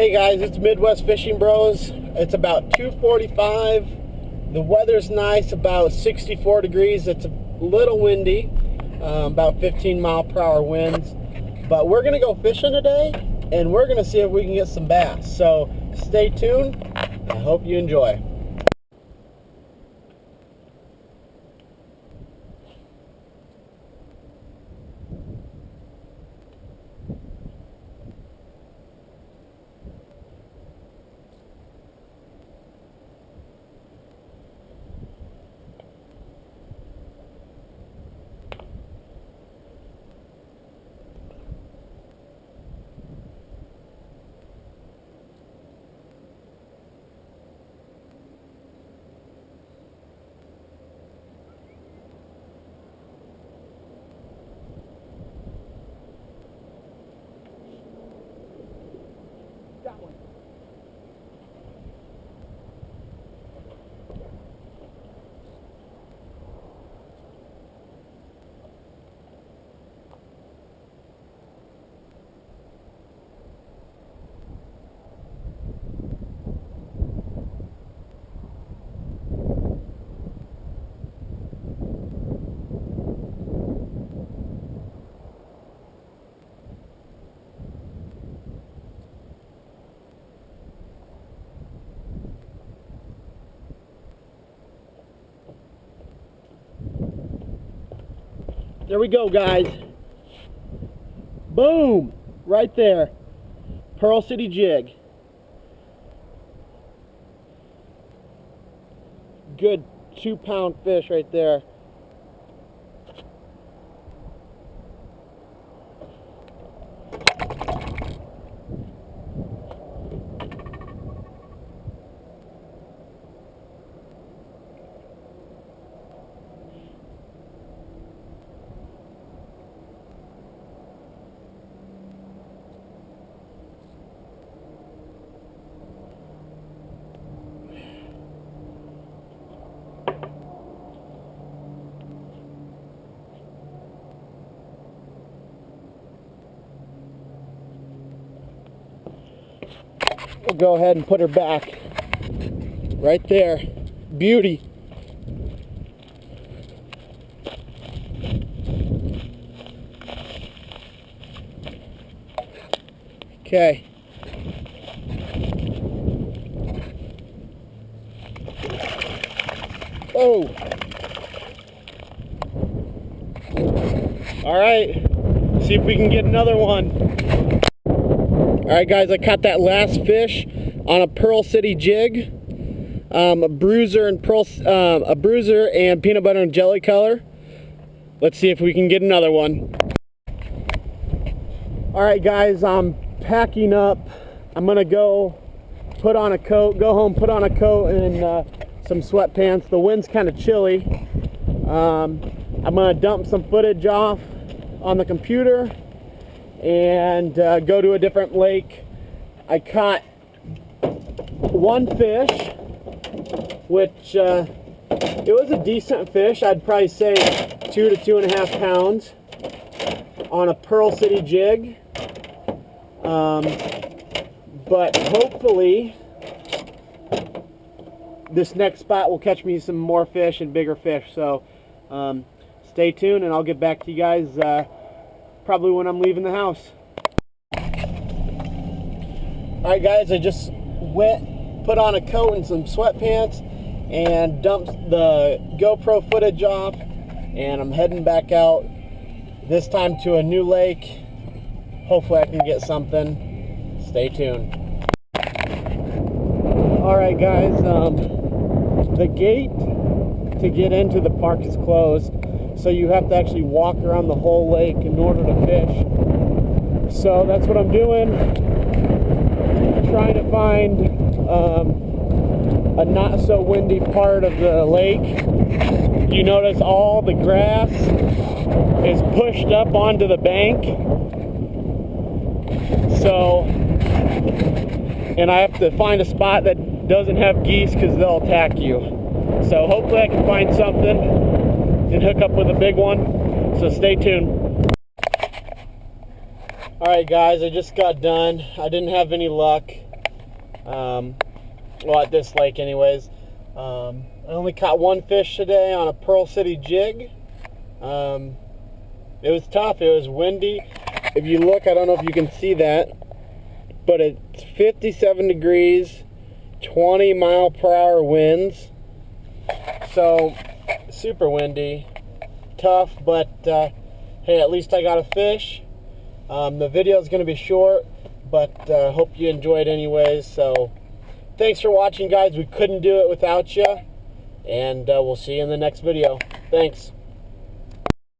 Hey guys, it's Midwest Fishing Bros. It's about 2:45. The weather's nice, about 64 degrees. It's a little windy, about 15-mile-per-hour winds. But we're gonna go fishing today, and we're gonna see if we can get some bass. So stay tuned. I hope you enjoy. Got one. There we go, guys. Boom! Right there. Pearl City jig. Good 2-pound fish right there. We'll go ahead and put her back right there. Beauty. Okay. Oh. All right. See if we can get another one. Alright guys, I caught that last fish on a Pearl City jig, a bruiser and peanut butter and jelly color. Let's see if we can get another one. Alright guys, I'm packing up. I'm gonna go put on a coat, go home, put on a coat and some sweatpants. The wind's kind of chilly. I'm gonna dump some footage off on the computer and go to a different lake. I caught one fish, which it was a decent fish. I'd probably say 2 to 2.5 pounds on a Pearl City jig. But hopefully this next spot will catch me some more fish and bigger fish. So stay tuned and I'll get back to you guys probably when I'm leaving the house. Alright guys, I just went, put on a coat and some sweatpants and dumped the GoPro footage off, and I'm heading back out, this time to a new lake. Hopefully I can get something. Stay tuned. Alright guys, the gate to get into the park is closed. So you have to actually walk around the whole lake in order to fish. So that's what I'm doing. Trying to find a not so windy part of the lake. You notice all the grass is pushed up onto the bank. So, and I have to find a spot that doesn't have geese because they'll attack you. So hopefully I can find something and hook up with a big one, so stay tuned. Alright guys, I just got done. I didn't have any luck. Well, at this lake anyways. I only caught one fish today on a Pearl City jig. It was tough, it was windy. If you look, I don't know if you can see that, but it's 57 degrees, 20 mile per hour winds. So, super windy, tough, but hey, at least I got a fish. The video is going to be short, but hope you enjoyed anyways. So, thanks for watching, guys. We couldn't do it without you, and we'll see you in the next video. Thanks.